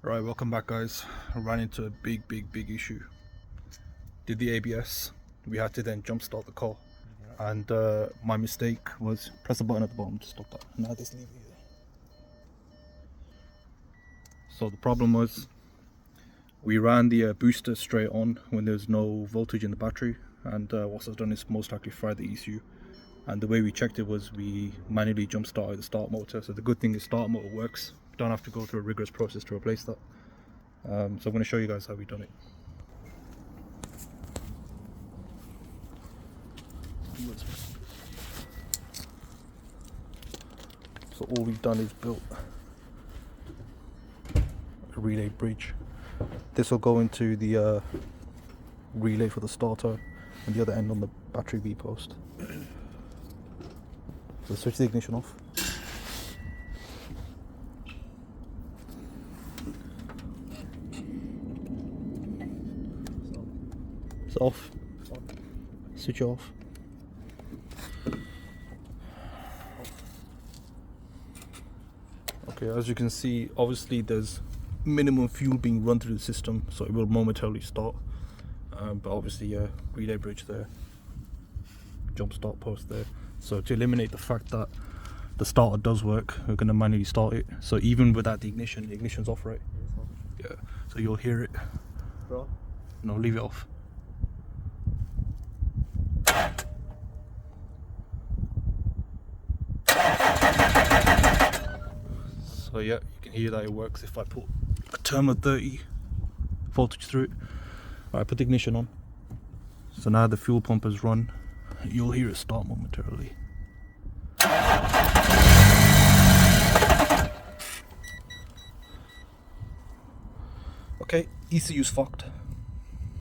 Right, welcome back guys. I ran into a big issue. Did the ABS, we had to then jump start the car, and my mistake was press the button at the bottom to stop that. Now this lever here. So the problem was we ran the booster straight on when there's no voltage in the battery, and what it's done is most likely fried the ECU. And the way we checked it was we manually jump started the start motor. So the good thing is start motor works. Don't have to go through a rigorous process to replace that. So I'm going to show you guys how we've done it. So all we've done is built a relay bridge. This will go into the relay for the starter and the other end on the battery V post. So switch the ignition off. It's off. Switch off. Okay, as you can see, obviously there's minimum fuel being run through the system, so it will momentarily start. But obviously, relay bridge there, jump start post there. So to eliminate the fact that the starter does work, we're going to manually start it. So even without the ignition's off, right? Yeah. So you'll hear it. Bro? No, leave it off. So yeah, you can hear that it works if I put a term of 30 voltage through it. Alright, put the ignition on. So now the fuel pump is run. You'll hear it start momentarily. Okay, ECU's fucked.